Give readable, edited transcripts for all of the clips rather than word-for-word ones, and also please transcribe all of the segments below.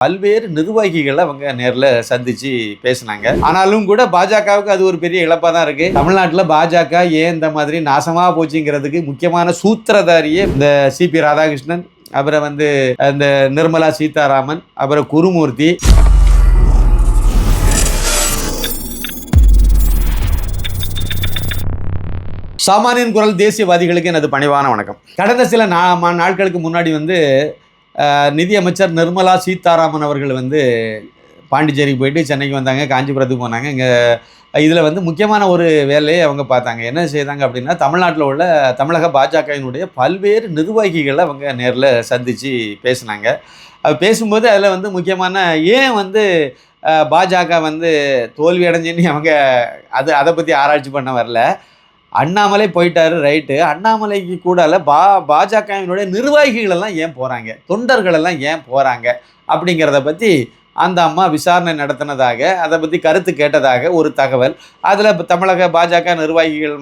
பல்வேறு நிர்வாகிகளை அவங்க நேரில் சந்திச்சு பேசினாங்க. ஆனாலும் கூட பாஜகவுக்கு அது ஒரு பெரிய இழப்பாக தான் இருக்கு. தமிழ்நாட்டில் பாஜக ஏன் இந்த மாதிரி நாசமாக போச்சுங்கிறதுக்கு முக்கியமான சூத்திரதாரியே இந்த சிபி ராதாகிருஷ்ணன், அப்புறம் இந்த நிர்மலா சீதாராமன், அப்புறம் குருமூர்த்தி. சாமானியன் குரல் தேசியவாதிகளுக்கு எனது பணிவான வணக்கம். கடந்த சில நாட்களுக்கு முன்னாடி நிதியமைச்சர் நிர்மலா சீதாராமன் அவர்கள் பாண்டிச்சேரிக்கு போயிட்டு சென்னைக்கு வந்தாங்க, காஞ்சிபுரத்துக்கு போனாங்க. இங்கே இதில் முக்கியமான ஒரு வேலையை அவங்க பார்த்தாங்க. என்ன செய்தாங்க அப்படின்னா, தமிழ்நாட்டில் உள்ள தமிழக பாஜகவினுடைய பல்வேறு நிர்வாகிகளை அவங்க நேரில் சந்தித்து பேசினாங்க. பேசும்போது அதில் முக்கியமான ஏன் பாஜக தோல்வி அடைஞ்சுன்னு அவங்க அதை பற்றி ஆராய்ச்சி பண்ண வரல. அண்ணாமலை போயிட்டாரு, ரைட்டு. அண்ணாமலைக்கு கூட பாஜகவினுடைய நிர்வாகிகள் எல்லாம் ஏன் போகிறாங்க, தொண்டர்கள் எல்லாம் ஏன் போகிறாங்க அப்படிங்கிறத பற்றி அந்த அம்மா விசாரணை நடத்தினதாக, அதை பற்றி கருத்து கேட்டதாக ஒரு தகவல். அதில் தமிழக பாஜக நிர்வாகிகள்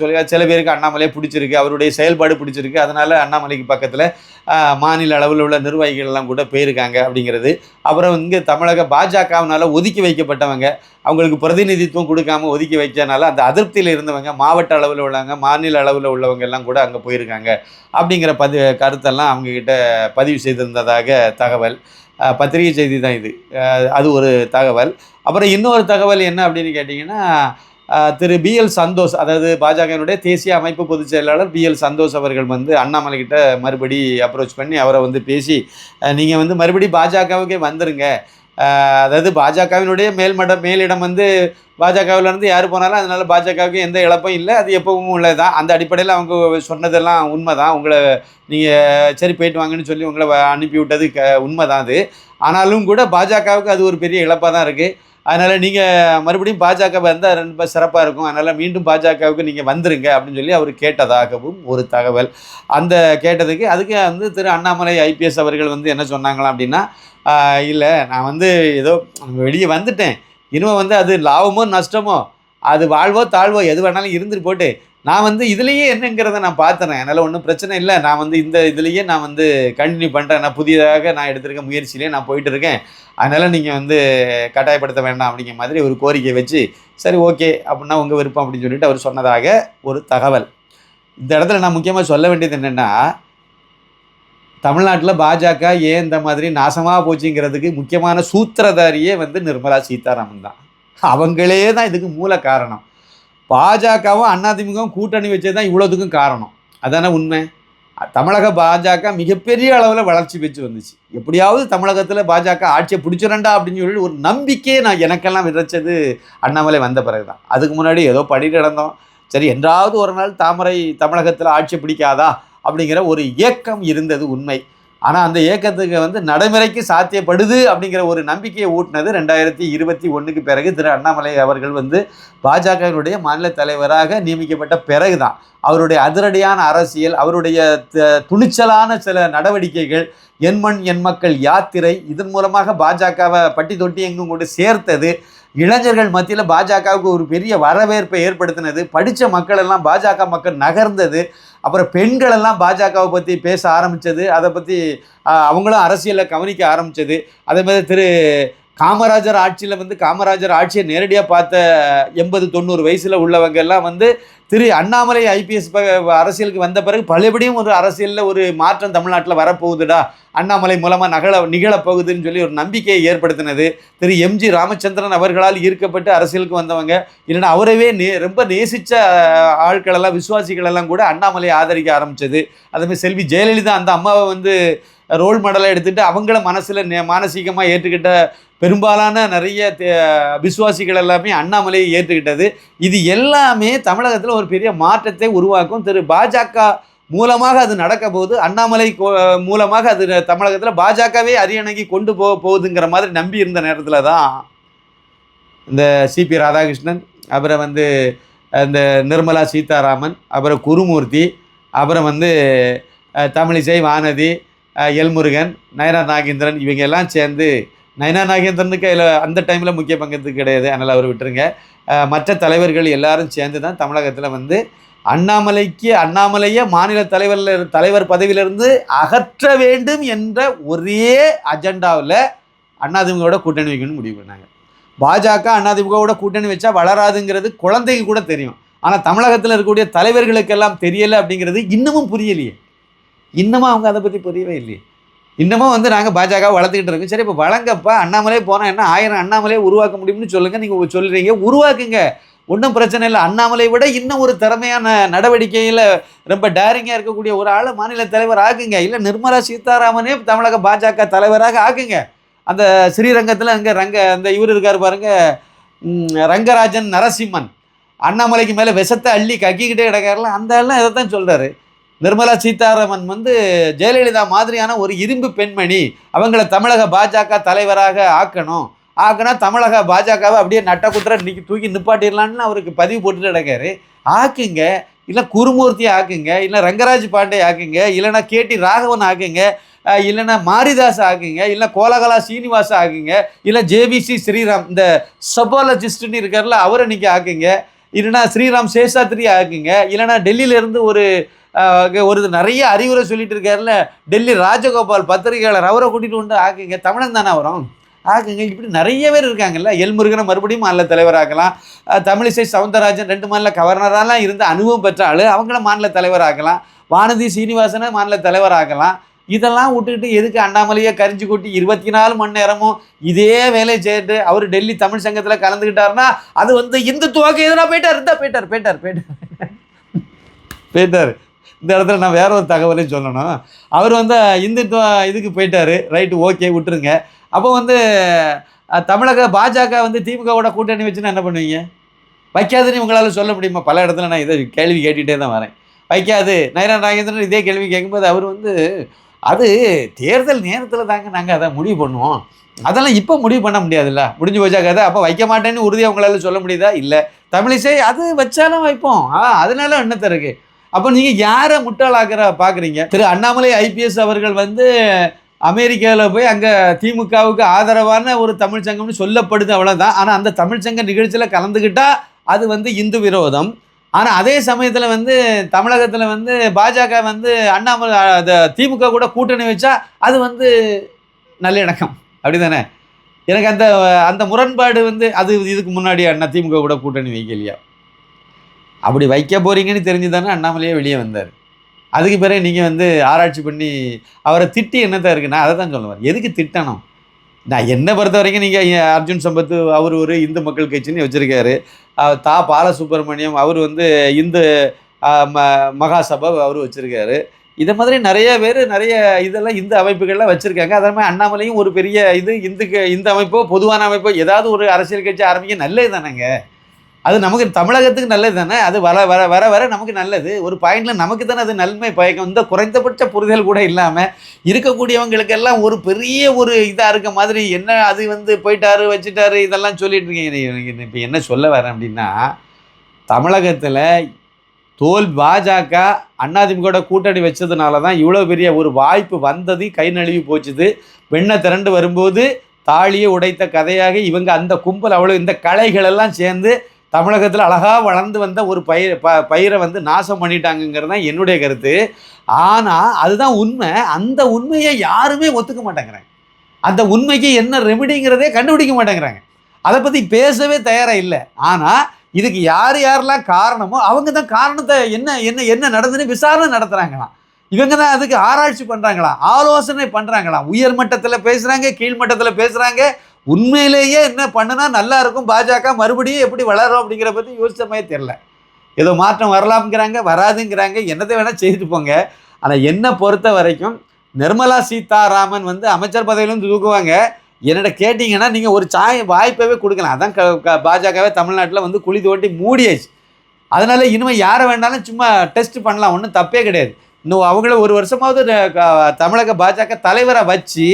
சொல்லி சில பேருக்கு அண்ணாமலை பிடிச்சிருக்கு, அவருடைய செயல்பாடு பிடிச்சிருக்கு, அதனால் அண்ணாமலைக்கு பக்கத்தில் மாநில அளவில் உள்ள நிர்வாகிகள் எல்லாம் கூட போயிருக்காங்க அப்படிங்கிறது. அப்புறம் இங்கே தமிழக பாஜகவினால் ஒதுக்கி வைக்கப்பட்டவங்க, அவங்களுக்கு பிரதிநிதித்துவம் கொடுக்காம ஒதுக்கி வைச்சனால அந்த அதிருப்தியில் இருந்தவங்க, மாவட்ட அளவில் உள்ளவங்க, மாநில அளவில் உள்ளவங்க எல்லாம் கூட அங்கே போயிருக்காங்க அப்படிங்கிற கருத்தெல்லாம் அவங்கக்கிட்ட பதிவு செய்திருந்ததாக தகவல். பத்திரிகை செய்தி தான் இது. அது ஒரு தகவல். அப்புறம் இன்னொரு தகவல் என்ன அப்படின்னு கேட்டிங்கன்னா, திரு BL சந்தோஷ், அதாவது பாஜகவினுடைய தேசிய அமைப்பு பொதுச் செயலாளர் BL சந்தோஷ் அவர்கள் அண்ணாமலைக்கிட்ட மறுபடி அப்ரோச் பண்ணி அவரை பேசி, நீங்கள் மறுபடி பாஜகவுக்கே வந்துருங்க, அதாவது பாஜகவினுடைய மேலிடம் பாஜகவிலேருந்து யார் போனாலும் அதனால் பாஜகவுக்கு எந்த இழப்பும் இல்லை, அது எப்பவும் உள்ளது தான். அந்த அடிப்படையில் அவங்க சொன்னதெல்லாம் உண்மை தான். உங்களை நீங்கள் சரி போயிட்டு வாங்கன்னு சொல்லி உங்களை அனுப்பி விட்டது உண்மை தான் அது. ஆனாலும் கூட பாஜகவுக்கு அது ஒரு பெரிய இழப்பாக தான் இருக்குது. அதனால் நீங்கள் மறுபடியும் பாஜக வந்தால் ரொம்ப சிறப்பாக இருக்கும், அதனால் மீண்டும் பாஜகவுக்கு நீங்கள் வந்துருங்க அப்படின்னு சொல்லி அவர் கேட்டதாகவும் ஒரு தகவல். அந்த கேட்டதுக்கு அதுக்கு திரு அண்ணாமலை IPS அவர்கள் என்ன சொன்னாங்களாம் அப்படின்னா, இல்லை நான் ஏதோ வெளியே வந்துட்டேன், இனிமேல் அது லாபமோ நஷ்டமோ, அது வாழ்வோ தாழ்வோ எது வேணாலும் இருந்துட்டு போட்டு, நான் இதுலேயே என்னங்கிறத நான் பார்த்துறேன், அதனால் ஒன்றும் பிரச்சனை இல்லை, நான் இந்த இதுலேயே நான் கண்டினியூ பண்ணுறேன், நான் புதிதாக நான் எடுத்திருக்க முயற்சியிலே நான் போயிட்டு இருக்கேன், அதனால் நீங்கள் கட்டாயப்படுத்த வேண்டாம் அப்படிங்கிற மாதிரி ஒரு கோரிக்கை வச்சு, சரி ஓகே அப்படின்னா உங்கள் விருப்பம் அப்படின்னு சொல்லிட்டு அவர் சொன்னதாக ஒரு தகவல். இந்த இடத்துல நான் முக்கியமாக சொல்ல வேண்டியது என்னென்னா, தமிழ்நாட்டில் பாஜக ஏன் இந்த மாதிரி நாசமாக போச்சுங்கிறதுக்கு முக்கியமான சூத்திரதாரியே நிர்மலா சீதாராமன் தான். அவங்களே தான் இதுக்கு மூல காரணம். பாஜகவும் அதிமுகவும் கூட்டணி வச்சது தான் இவ்வளோத்துக்கும் காரணம். அதானே உண்மை. தமிழக பாஜக மிகப்பெரிய அளவில் வளர்ச்சி பெற்று வந்துச்சு. எப்படியாவது தமிழகத்தில் பாஜக ஆட்சியை பிடிச்சிடண்டா அப்படின்னு சொல்லி ஒரு நம்பிக்கையை எனக்கெல்லாம் விதைச்சது அண்ணாமலை வந்த பிறகு தான். அதுக்கு முன்னாடி ஏதோ படிட்டு நடந்தோம், சரி என்றாவது ஒரு நாள் தாமரை தமிழகத்தில் ஆட்சியை பிடிக்காதா அப்படிங்கிற ஒரு ஏக்கம் இருந்தது உண்மை. ஆனால் அந்த ஏக்கத்துக்கு நடைமுறைக்கு சாத்தியப்படுது அப்படிங்கிற ஒரு நம்பிக்கையை ஊட்டினது 2021 பிறகு திரு அண்ணாமலை அவர்கள் பாஜகவினுடைய மாநில தலைவராக நியமிக்கப்பட்ட பிறகு தான். அவருடைய அதிரடியான அரசியல், அவருடைய துணிச்சலான சில நடவடிக்கைகள், என் மண் என் மக்கள் யாத்திரை, இதன் மூலமாக பாஜகவை பட்டி தொட்டி எங்கும் கொண்டு சேர்த்தது, இளைஞர்கள் மத்தியில் பாஜகவுக்கு ஒரு பெரிய வரவேற்பை ஏற்படுத்தினது, படித்த மக்கள் எல்லாம் பாஜக மக்கள் நகர்ந்தது, அப்புறம் பெண்கள் எல்லாம் பாஜகவை பற்றி பேச ஆரம்பித்தது, அதை பற்றி அவங்களும் அரசியலில் கவனிக்க ஆரம்பித்தது. அதே மாதிரி திரு காமராஜர் ஆட்சியில் காமராஜர் ஆட்சியை நேரடியாக பார்த்த 80-90 வயசில் உள்ளவங்க எல்லாம் திரு அண்ணாமலை IPS அரசியலுக்கு வந்த பிறகு பழையபடியும் ஒரு அரசியலில் ஒரு மாற்றம் தமிழ்நாட்டில் வரப்போகுதுடா, அண்ணாமலை மூலமாக நிகழப்போகுதுன்னு சொல்லி ஒரு நம்பிக்கையை ஏற்படுத்தினது. திரு MG ராமச்சந்திரன் அவர்களால் ஈர்க்கப்பட்டு அரசியலுக்கு வந்தவங்க, இல்லைன்னா அவரவே ரொம்ப நேசித்த ஆட்களெல்லாம், விசுவாசிகளெல்லாம் கூட அண்ணாமலையை ஆதரிக்க ஆரம்பித்தது. அதுமாதிரி செல்வி ஜெயலலிதா அந்த அம்மாவை ரோல் மாடலாக எடுத்துகிட்டு அவங்கள மானசீகமாக ஏற்றுக்கிட்ட பெரும்பாலான நிறைய விசுவாசிகள் எல்லாமே அண்ணாமலையை ஏற்றுக்கிட்டது. இது எல்லாமே தமிழகத்தில் ஒரு பெரிய மாற்றத்தை உருவாக்கும். திரு பாஜக மூலமாக அது நடக்க போகுது, அண்ணாமலை மூலமாக அது தமிழகத்தில் பாஜகவே அரியணங்கி கொண்டு போகுதுங்கிற மாதிரி நம்பி இருந்த நேரத்தில் தான் இந்த சிபி ராதாகிருஷ்ணன், அப்புறம் இந்த நிர்மலா சீதாராமன், அப்புறம் குருமூர்த்தி, அப்புறம் தமிழிசை, வானதி, எல்முருகன், நயனார் நாகேந்திரன், இவங்க எல்லாம் சேர்ந்து, நயனார் நாகேந்திரனுக்கு அந்த டைமில் முக்கிய பங்கத்து கிடையாது, அதனால் அவர் விட்டுருங்க, மற்ற தலைவர்கள் எல்லாரும் சேர்ந்து தான் தமிழகத்தில் அண்ணாமலையே மாநில தலைவர் பதவியிலிருந்து அகற்ற வேண்டும் என்ற ஒரே அஜெண்டாவில் அதிமுகவோட கூட்டணி வைக்கணும்னு முடிவு பண்ணாங்க. பாஜக அதிமுகவோட கூட்டணி வச்சா வளராதுங்கிறது குழந்தைக்கு கூட தெரியும். ஆனால் தமிழகத்தில் இருக்கக்கூடிய தலைவர்களுக்கெல்லாம் தெரியலை அப்படிங்கிறது இன்னமும் புரியலையே. இன்னமும் அவங்க அதை பற்றி புரியவே இல்லையே. இன்னமும் வந்து நாங்கள் பாஜக வளர்த்துக்கிட்டு இருக்கோம். சரி, இப்போ வளங்கப்பா, அண்ணாமலை போனால் என்ன 1000 அண்ணாமலையை உருவாக்க முடியும்னு சொல்லுங்கள். நீங்கள் சொல்கிறீங்க, உருவாக்குங்க, ஒன்றும் பிரச்சனை இல்லை. அண்ணாமலை விட இன்னும் ஒரு திறமையான நடவடிக்கையில் ரொம்ப டேரிங்காக இருக்கக்கூடிய ஒரு ஆளை மாநில தலைவர் ஆக்குங்க. இல்லை நிர்மலா சீதாராமனே தமிழக பாஜக தலைவராக ஆக்குங்க. அந்த ஸ்ரீரங்கத்தில் அங்கே அந்த இவர் இருக்கார் பாருங்க, ரங்கராஜன் நரசிம்மன், அண்ணாமலைக்கு மேலே விஷத்தை அள்ளி கக்கிக்கிட்டே கிடக்காருல, அந்த எல்லாம் இதை தான் சொல்கிறாரு. நிர்மலா சீதாராமன் வந்து ஜெயலலிதா மாதிரியான ஒரு இரும்பு பெண்மணி, அவங்கள தமிழக பாஜக தலைவராக ஆக்கினா தமிழக பாஜகவை அப்படியே நட்ட குத்துற தூக்கி நிப்பாட்டிடலான்னு அவருக்கு பதிவு போட்டுட்டு கிடக்காரு. ஆக்குங்க, இல்லை குருமூர்த்தி ஆக்குங்க, இல்லை ரங்கராஜ் பாண்டே ஆக்குங்க, இல்லைனா கேடி ராகவன் ஆக்குங்க, இல்லைன்னா மாரிதாஸ் ஆக்குங்க, இல்லை கோலகலா சீனிவாசா ஆக்குங்க, இல்லை ஜேபிசி ஸ்ரீராம் இந்த சபாலஜிஸ்ட்னு இருக்கார்ல அவரை நீங்கள் ஆக்குங்க, இல்லைனா ஸ்ரீராம் சேஷாத்ரி ஆக்குங்க, இல்லைனா டெல்லியிலேருந்து ஒரு நிறைய அறிவுரை சொல்லிட்டு இருக்காருல டெல்லி ராஜகோபால் பத்திரிகையாளர், அவரை கூட்டிகிட்டு வந்து ஆக்குங்க. தமிழன் தானே வரும், ஆக்குங்க. இப்படி நிறைய பேர் இருக்காங்கல்ல. எல்முருகனை மறுபடியும் மாநில தலைவராக்கலாம். தமிழிசை சவுந்தரராஜன் 2 மாநில கவர்னராலாம் இருந்து அனுபவம் பெற்ற ஆள், அவங்கள மாநில தலைவராக்கலாம். வானதி சீனிவாசனை மாநில தலைவராக்கலாம். இதெல்லாம் விட்டுக்கிட்டு எதுக்கு அண்ணாமலையை கரிஞ்சு கொட்டி 24 மணி நேரமும் இதே வேலையை செய்துட்டு அவர் டெல்லி தமிழ் சங்கத்தில் கலந்துக்கிட்டாருன்னா அது வந்து இந்துத்துவாக்கு எதிராக போயிட்டார். இந்த இடத்துல நான் வேற ஒரு தகவலையும் சொல்லணும். அவர் வந்து இந்துத்துவ இதுக்கு போயிட்டார். ரைட்டு, ஓகே, விட்டுருங்க. அப்போ வந்து தமிழக பாஜக வந்து திமுகவோட கூட்டணி வச்சுன்னா என்ன பண்ணுவீங்க? வைக்காதுன்னு உங்களால் சொல்ல முடியுமா? பல இடத்துல நான் இதை கேள்வி கேட்டுகிட்டே தான் வரேன். வைக்காது. நயனா நாகேந்திரன் இதே கேள்வி கேட்கும்போது அவர் வந்து அது தேர்தல் நேரத்தில் தாங்க நாங்கள் அதை முடிவு பண்ணுவோம், அதெல்லாம் இப்போ முடிவு பண்ண முடியாதுல்ல, முடிஞ்சு போச்சா கதை. அப்போ வைக்க மாட்டேன்னு உறுதியாக உங்களால் சொல்ல முடியுதா? இல்லை. தமிழிசை அது வச்சாலும் வைப்போம், அதனால என்னத்த இருக்குது? அப்போ நீங்கள் யாரை முட்டாளாக்கிற பார்க்குறீங்க? திரு அண்ணாமலை IPS அவர்கள் வந்து அமெரிக்காவில் போய் அங்கே திமுகவுக்கு ஆதரவான ஒரு தமிழ்ச்சங்கம்னு சொல்லப்படுது, அவ்வளோதான். ஆனால் அந்த தமிழ்ச்சங்க நிகழ்ச்சியில் கலந்துக்கிட்டால் அது வந்து இந்து விரோதம். ஆனால் அதே சமயத்தில் வந்து தமிழகத்தில் வந்து பாஜக வந்து அண்ணாமலை திமுக கூட கூட்டணி வச்சா அது வந்து நல்லிணக்கம், அப்படி தானே? எனக்கு அந்த முரண்பாடு வந்து அது இதுக்கு முன்னாடி திமுக கூட கூட்டணி வைக்கலையா? அப்படி வைக்க போகிறீங்கன்னு தெரிஞ்சு தானே அண்ணாமலையே வெளியே வந்தார். அதுக்கு பிறகு நீங்கள் வந்து ஆராய்ச்சி பண்ணி அவரை திட்டி என்னத்தான் இருக்குன்னா அதை தான் சொல்லுவார். எதுக்கு திட்டணும்? நான் என்னை பொறுத்த வரைக்கும் நீங்கள் அர்ஜுன் சம்பத் அவர் ஒரு இந்து மக்கள் கட்சின்னு வச்சுருக்காரு. பாலசுப்ரமணியம் அவர் வந்து இந்து மகாசபா அவர் வச்சுருக்காரு. இதை மாதிரி நிறைய பேர் நிறைய இதெல்லாம் இந்து அமைப்புகள்லாம் வச்சுருக்காங்க. அதே மாதிரி அண்ணாமலையும் ஒரு பெரிய இந்த அமைப்போ பொதுவான அமைப்போ ஏதாவது ஒரு அரசியல் கட்சி ஆரம்பிக்க நல்லது தானேங்க. அது நமக்கு தமிழகத்துக்கு நல்லது தானே. அது வர வர வர வர நமக்கு நல்லது. ஒரு பாயிண்டில் நமக்கு தானே அது நன்மை பயக்கும். இந்த குறைந்தபட்ச புரிதல் கூட இல்லாமல் இருக்கக்கூடியவங்களுக்கெல்லாம் ஒரு பெரிய ஒரு இதாக இருக்க மாதிரி என்ன அது வந்து போயிட்டாரு வச்சுட்டாரு இதெல்லாம் சொல்லிட்டு இருக்கீங்க. இப்போ என்ன சொல்ல வரேன் அப்படின்னா, தமிழகத்தில் பாஜக அதிமுக கூட்டணி வச்சதுனால தான் இவ்வளோ பெரிய ஒரு வாய்ப்பு வந்தது, கை நழுவி போச்சுது. வெண்ணை திரண்டு வரும்போது தாலியை உடைத்த கதையாக இவங்க அந்த கும்பல் அவ்வளோ இந்த கலைகளெல்லாம் சேர்ந்து தமிழகத்தில் அழகாக வளர்ந்து வந்த ஒரு பயிரை வந்து நாசம் பண்ணிட்டாங்கங்கிறது தான் என்னுடைய கருத்து. ஆனால் அதுதான் உண்மை. அந்த உண்மையை யாருமே ஒத்துக்க மாட்டேங்கிறாங்க. அந்த உண்மைக்கு என்ன ரெமிடிங்கிறதே கண்டுபிடிக்க மாட்டேங்கிறாங்க. அதை பற்றி பேசவே தயாராக இல்லை. ஆனால் இதுக்கு யாரெல்லாம் காரணமோ அவங்க தான் காரணத்தை என்ன நடந்துன்னு விசாரணை நடத்துகிறாங்களாம். இவங்க தான் அதுக்கு ஆராய்ச்சி பண்ணுறாங்களாம், ஆலோசனை பண்ணுறாங்களாம். உயர்மட்டத்தில் பேசுகிறாங்க, கீழ்மட்டத்தில் பேசுகிறாங்க. உண்மையிலேயே என்ன பண்ணுனா நல்லா இருக்கும், பாஜக மறுபடியும் எப்படி வளரும் அப்படிங்கிற பற்றி யோசிச்ச மாதிரி தெரில. ஏதோ மாற்றம் வரலாம்ங்கிறாங்க, வராதுங்கிறாங்க, என்னத்தை வேணால் செய்துட்டு போங்க. ஆனால் என்னை பொறுத்த வரைக்கும் நிர்மலா சீதாராமன் வந்து அமைச்சர் பதவியிலேருந்து தூக்குவாங்க. என்னோட கேட்டிங்கன்னா நீங்கள் ஒரு வாய்ப்பவே கொடுக்கலாம். அதான் பாஜகவே தமிழ்நாட்டில் வந்து குழி தோண்டி மூடியாச்சு. அதனால் இனிமேல் யாரை வேணாலும் சும்மா டெஸ்ட் பண்ணலாம், ஒன்றும் தப்பே கிடையாது. இன்னும் அவங்கள ஒரு வருஷமாவது தமிழக பாஜக தலைவரை வச்சு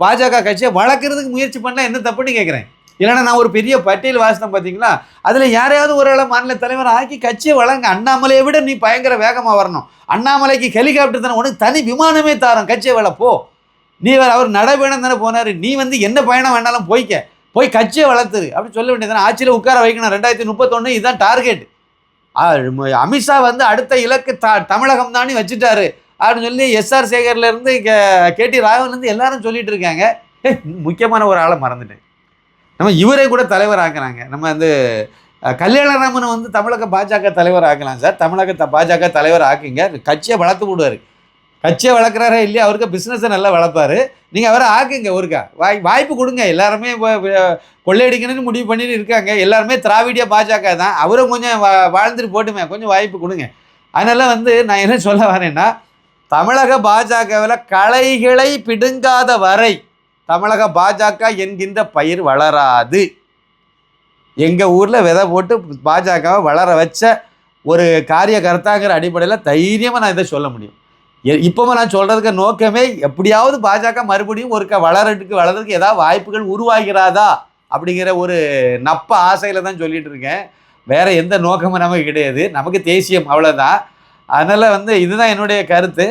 பாஜக கட்சியை வளர்க்குறதுக்கு முயற்சி பண்ணால் என்ன தப்புன்னு கேட்குறேன். இல்லைன்னா நான் ஒரு பெரிய பட்டியல் வாசித்தேன் பார்த்தீங்களா, அதில் யாரையாவது ஒரு மாநில தலைவர் ஆக்கி கட்சியை வளங்க. அண்ணாமலையை விட நீ பயங்கர வேகமாக வரணும். அண்ணாமலைக்கு ஹெலிகாப்டர் தானே, உனக்கு தனி விமானமே தாரோம், கட்சியை வளப்போ. நீ வேறு அவர் நடைபயணம் தானே போனார், நீ வந்து என்ன பயணம் வேணாலும் போய் கட்சியை வளர்த்துரு அப்படின்னு சொல்ல வேண்டியதானே. ஆட்சியில் உட்கார வைக்கணும் 2031, இதுதான் டார்கெட். அமித்ஷா வந்து அடுத்த இலக்கு தமிழகம் தானே வச்சுட்டாரு அப்படின்னு சொல்லி SR சேகர்லேருந்து KT ராகவன்லேருந்து எல்லாரும் சொல்லிட்டு இருக்காங்க. முக்கியமான ஒரு ஆளை மறந்துட்டேன். நம்ம இவரே கூட தலைவர் ஆக்குறாங்க. நம்ம வந்து கல்யாணராமனை வந்து தமிழக பாஜக தலைவர் ஆக்கலாம் சார். தமிழக பாஜக தலைவர் ஆக்குங்க, கட்சியை வளர்த்து விடுவார். கட்சியை வளர்க்குறாரே இல்லையா, அவருக்கு பிஸ்னஸை நல்லா வளர்ப்பார். நீங்கள் அவரை ஆக்குங்க, ஒருக்கா வாய்ப்பு கொடுங்க. எல்லாருமே கொள்ளையடிக்கணும்னு முடிவு பண்ணிட்டு இருக்காங்க. எல்லாருமே திராவிடிய பாஜக தான். அவரும் கொஞ்சம் வாழ்ந்துட்டு போட்டுமே, கொஞ்சம் வாய்ப்பு கொடுங்க. அதனால் வந்து நான் என்ன சொல்ல வரேன்னா, தமிழக பாஜகவில் களைகளை பிடுங்காத வரை தமிழக பாஜக என்கின்ற பயிர் வளராது. எங்கள் ஊரில் விதை போட்டு பாஜகவை வளர வச்ச ஒரு காரியகர்த்தாங்கிற அடிப்படையில் தைரியமாக நான் இதை சொல்ல முடியும். இப்போவும் நான் சொல்கிறதுக்கு நோக்கமே, எப்படியாவது பாஜக மறுபடியும் வளர்றதுக்கு ஏதாவது வாய்ப்புகள் உருவாகிறாதா அப்படிங்கிற ஒரு நப்ப ஆசையில் தான் சொல்லிகிட்டு இருக்கேன். வேறு எந்த நோக்கமும் நமக்கு கிடையாது. நமக்கு தேசியம், அவ்வளோதான். அதனால் வந்து இதுதான் என்னுடைய கருத்து.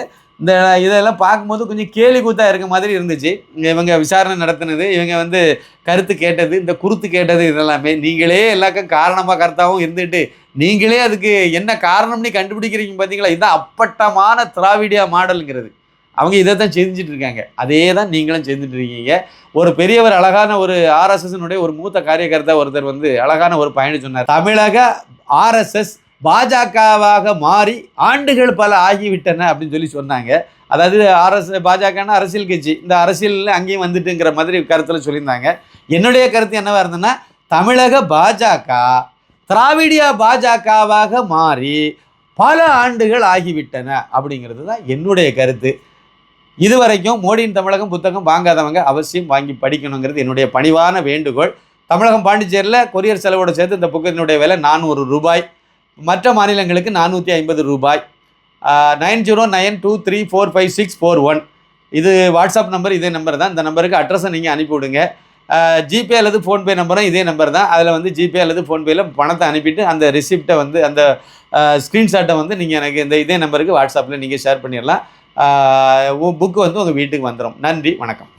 இதெல்லாம் பார்க்கும்போது கொஞ்சம் கேலி கூத்தாக இருக்க மாதிரி இருந்துச்சு. இவங்க விசாரணை நடத்தினது, இவங்க வந்து கருத்து கேட்டது, இந்த குருத்து கேட்டது, இதெல்லாமே நீங்களே எல்லாருக்கும் காரணமாக கருத்தாகவும் இருந்துட்டு நீங்களே அதுக்கு என்ன காரணம்னு கண்டுபிடிக்கிறீங்க பார்த்தீங்களா? இதுதான் அப்பட்டமான திராவிடியா மாடலுங்கிறது. அவங்க இதை தான் செஞ்சுட்டு இருக்காங்க. அதே தான் நீங்களும் செஞ்சுட்டு இருக்கீங்க. ஒரு பெரியவர், அழகான ஒரு ஆர்எஸ்எஸ்னுடைய ஒரு மூத்த காரியகர்த்தா ஒருத்தர் வந்து அழகான ஒரு பயணம் சொன்னார். தமிழக ஆர்எஸ்எஸ் பாஜகவாக மாறி ஆண்டுகள் பல ஆகிவிட்டன அப்படின்னு சொன்னாங்க. அதாவது பாஜகன்னா அரசியல் கட்சி, இந்த அரசியலில் அங்கேயும் வந்துட்டுங்கிற மாதிரி கருத்தில் சொல்லியிருந்தாங்க. என்னுடைய கருத்து என்னவா இருந்ததுன்னா, தமிழக பாஜக திராவிடியா பாஜகவாக மாறி பல ஆண்டுகள் ஆகிவிட்டன அப்படிங்கிறது தான் என்னுடைய கருத்து. இதுவரைக்கும் மோடியின் தமிழகம் புத்தகம் வாங்காதவங்க அவசியம் வாங்கி படிக்கணுங்கிறது என்னுடைய பணிவான வேண்டுகோள். தமிழகம் பாண்டிச்சேரியில் கொரியர் செலவோடு சேர்த்து இந்த புத்தகத்தினுடைய விலை 400 ரூபாய். மற்ற மாநிலங்களுக்கு 450 ரூபாய். 9092345641 இது வாட்ஸ்அப் நம்பர். இதே நம்பர் தான். இந்த நம்பருக்கு அட்ரஸை நீங்கள் அனுப்பிவிடுங்க. ஜிபே அல்லது ஃபோன்பே நம்பரும் இதே நம்பர் தான். அதில் வந்து ஜிபே அல்லது ஃபோன்பேயில் பணத்தை அனுப்பிட்டு அந்த ரிசிப்டை வந்து அந்த ஸ்க்ரீன்ஷாட்டை வந்து நீங்கள் எனக்கு இதே நம்பருக்கு வாட்ஸ்அப்பில் நீங்கள் ஷேர் பண்ணிடலாம். புக்கு வந்து உங்கள் வீட்டுக்கு வந்துடும். நன்றி, வணக்கம்.